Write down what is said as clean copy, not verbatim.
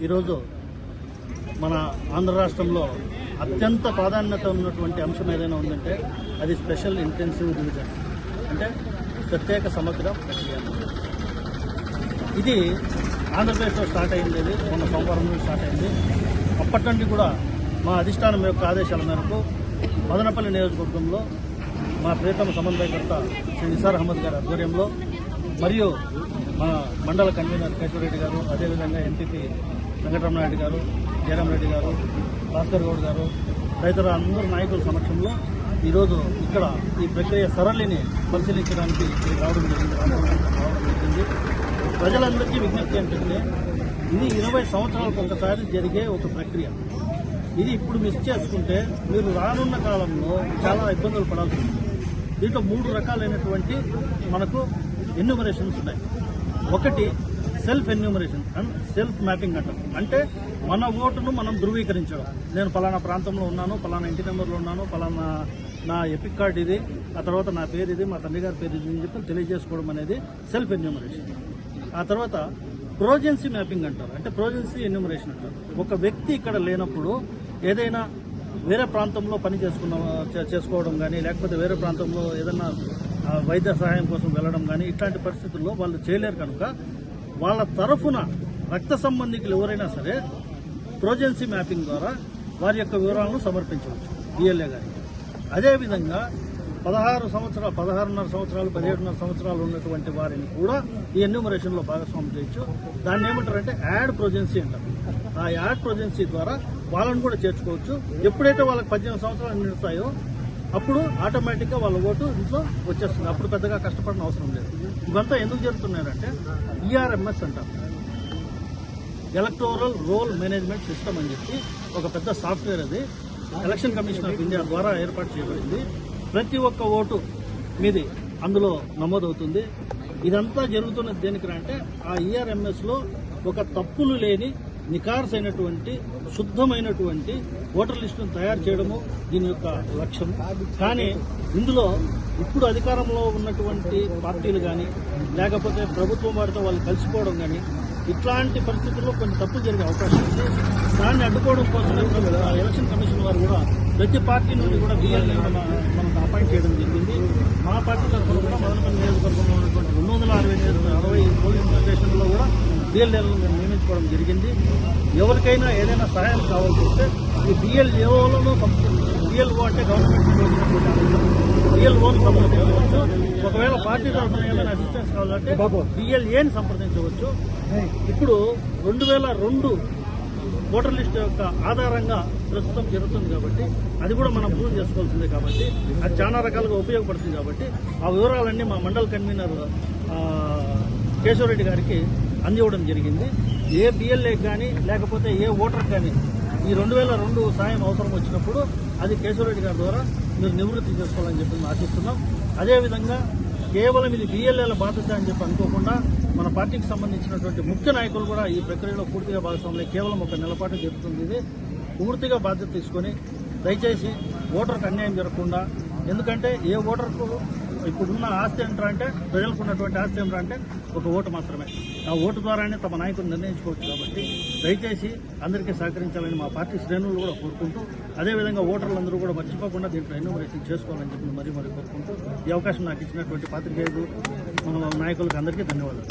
ఈరోజు మన ఆంధ్ర రాష్ట్రంలో అత్యంత ప్రాధాన్యత ఉన్నటువంటి అంశం ఏదైనా ఉందంటే అది స్పెషల్ ఇంటెన్సివ్ డివిజన్, అంటే ప్రత్యేక సమగ్ర ప్రక్రియ. ఇది ఆంధ్రప్రదేశ్లో స్టార్ట్ అయింది. ఇది మొన్న సోమవారం నుంచి స్టార్ట్ అయింది. అప్పటి నుండి కూడా మా అధిష్టానం యొక్క ఆదేశాల మేరకు మదనపల్లి నియోజకవర్గంలో మా ప్రియతమ సమన్వయకర్త శ్రీ నిసార్ అహ్మద్ గారి ఆధ్వర్యంలో మరియు మన మండల కన్వీనర్ కేశవరెడ్డి గారు, అదేవిధంగా ఎంపీపీ వెంకటరమణారెడ్డి గారు, జయరాం రెడ్డి గారు, భాస్కర్ గౌడ్ గారు, తదితర అందరు నాయకుల సమక్షంలో ఈరోజు ఇక్కడ ఈ ప్రక్రియ సరళిని పరిశీలించడానికి రావడం జరిగింది. ప్రజలందరికీ విజ్ఞప్తి ఏంటంటే ఇది 20 సంవత్సరాలకు ఒకసారి జరిగే ఒక ప్రక్రియ. ఇది ఇప్పుడు మిస్ చేసుకుంటే మీరు రానున్న కాలంలో చాలా ఇబ్బందులు పడాల్సి ఉంటుంది. దీంట్లో 3 రకాలైనటువంటి మనకు ఎన్యూమరేషన్స్ ఉన్నాయి. ఒకటి self enumeration and self mapping అంటారు. అంటే మన ఓటును మనం ధృవీకరించడం. నేను పలానా ప్రాంతంలో ఉన్నాను, పలానా ఇంటి నెంబర్లో ఉన్నాను, పలానా నా ఎపిక్ కార్డు ఇది, ఆ తర్వాత నా పేరు ఇది, మా తండ్రి గారి పేరు ఇది అని చెప్పి తెలియజేసుకోవడం అనేది సెల్ఫ్ ఎన్యూమరేషన్. ఆ తర్వాత ప్రోజెన్సీ మ్యాపింగ్ అంటారు, అంటే ప్రోజెన్సీ ఎన్యూమరేషన్ అంటారు. ఒక వ్యక్తి ఇక్కడ లేనప్పుడు ఏదైనా వేరే ప్రాంతంలో పని చేసుకోవడం కానీ, లేకపోతే వేరే ప్రాంతంలో ఏదైనా వైద్య సహాయం కోసం వెళ్ళడం కానీ, ఇట్లాంటి పరిస్థితుల్లో వాళ్ళు చేయలేరు కనుక వాళ్ళ తరఫున రక్త సంబంధికులు ఎవరైనా సరే ప్రోజెన్సీ మ్యాపింగ్ ద్వారా వారి యొక్క వివరాలను సమర్పించవచ్చు బిఎల్ఏ గారికి. అదేవిధంగా 16 సంవత్సరాలు, 16.5 సంవత్సరాలు, 17.5 సంవత్సరాలు ఉన్నటువంటి వారిని కూడా ఈ ఎన్యూమరేషన్లో భాగస్వామ్యం చేయొచ్చు. దాన్ని ఏమంటారంటే యాడ్ ప్రోజెన్సీ అంటారు. ఆ యాడ్ ప్రోజెన్సీ ద్వారా వాళ్ళని కూడా చేర్చుకోవచ్చు. ఎప్పుడైతే వాళ్ళకి 18 సంవత్సరాలు నిండుతాయో అప్పుడు ఆటోమేటిక్గా వాళ్ళ ఓటు ఇంట్లో వచ్చేస్తుంది. అప్పుడు పెద్దగా కష్టపడిన అవసరం లేదు. ఇవంతా ఎందుకు జరుగుతున్నారంటే ఈఆర్ఎంఎస్ అంటారు, ఎలక్టోరల్ రోల్ మేనేజ్మెంట్ సిస్టమ్ అని చెప్పి ఒక పెద్ద సాఫ్ట్వేర్. అది ఎలక్షన్ కమిషన్ ఆఫ్ ఇండియా ద్వారా ఏర్పాటు చేయబడింది. ప్రతి ఒక్క ఓటు మీది అందులో నమోదవుతుంది. ఇదంతా జరుగుతున్నది దేనికంటే ఆ ఈఆర్ఎంఎస్లో ఒక తప్పులు లేని నికార్స్ అయినటువంటి శుద్ధమైనటువంటి ఓటర్ లిస్టును తయారు చేయడము దీని యొక్క లక్ష్యం. కానీ ఇందులో ఇప్పుడు అధికారంలో ఉన్నటువంటి పార్టీలు కానీ, లేకపోతే ప్రభుత్వం వారితో వాళ్ళు కలిసిపోవడం కానీ, ఇట్లాంటి పరిస్థితుల్లో కొన్ని తప్పులు జరిగే అవకాశం ఉంది. దాన్ని అడ్డుకోవడం కోసమే ఎలక్షన్ కమిషన్ వారు కూడా ప్రతి పార్టీ నుండి కూడా బిఎల్ఏ మనకు అపాయింట్ చేయడం జరిగింది. మా పార్టీ తరఫున కూడా మదనపల్లి నియోజకవర్గంలో ఉన్నటువంటి 260 పోలింగ్ స్టేషన్లో కూడా బిఎల్ఏలను మేము నియమించుకోవడం జరిగింది. ఎవరికైనా ఏదైనా సహాయం కావాల్సి వస్తే ఈ బిఎల్ఏఓలను బిఎల్ఓ అంటే గవర్నమెంట్ బిఎల్ఓను సంప్రదించవచ్చు. ఒకవేళ పార్టీ తరఫున ఏమైనా అసిస్టెన్స్ కావాలంటే బిఎల్ఏని సంప్రదించవచ్చు. ఇప్పుడు 2002 ఓటర్ లిస్ట్ యొక్క ఆధారంగా ప్రస్తుతం జరుగుతుంది కాబట్టి అది కూడా మనం ప్రూవ్ చేసుకోవాల్సిందే. కాబట్టి అది చాలా రకాలుగా ఉపయోగపడుతుంది. కాబట్టి ఆ వివరాలన్నీ మా మండల కన్వీనర్ కేశవరెడ్డి గారికి అందివ్వడం జరిగింది. ఏ బిఎల్ఏ కానీ లేకపోతే ఏ ఓటర్ కానీ ఈ 2002 సాయం అవసరం వచ్చినప్పుడు అది కేశవరెడ్డి గారి ద్వారా మీరు నివృత్తి చేసుకోవాలని చెప్పి మేము ఆశిస్తున్నాం. అదేవిధంగా కేవలం ఇది బిఎల్ఏల బాధ్యత అని చెప్పి అనుకోకుండా మన పార్టీకి సంబంధించినటువంటి ముఖ్య నాయకులు కూడా ఈ ప్రక్రియలో పూర్తిగా భాగస్వామ్యం. కేవలం ఒక నెలపాటు జరుగుతుంది. ఇది పూర్తిగా బాధ్యత తీసుకొని దయచేసి ఓటర్కు అన్యాయం జరగకుండా, ఎందుకంటే ఏ ఓటర్కు ఇప్పుడున్న ఆస్తి ఏంటంటే ప్రజలకు ఉన్నటువంటి ఆస్తి ఏంటంటే ఒక ఓటు మాత్రమే. ఆ ఓటు ద్వారానే తమ నాయకులు నిర్ణయించుకోవచ్చు. కాబట్టి దయచేసి అందరికీ సహకరించాలని మా పార్టీ శ్రేణులు కూడా కోరుకుంటూ, అదేవిధంగా ఓటర్లందరూ కూడా మర్చిపోకుండా దీంట్లో ఎన్యూమరేషన్ చేసుకోవాలని చెప్పి మరీ కోరుకుంటూ ఈ అవకాశం నాకు ఇచ్చినటువంటి పాత్రికేయులు నాయకులకు అందరికీ ధన్యవాదాలు.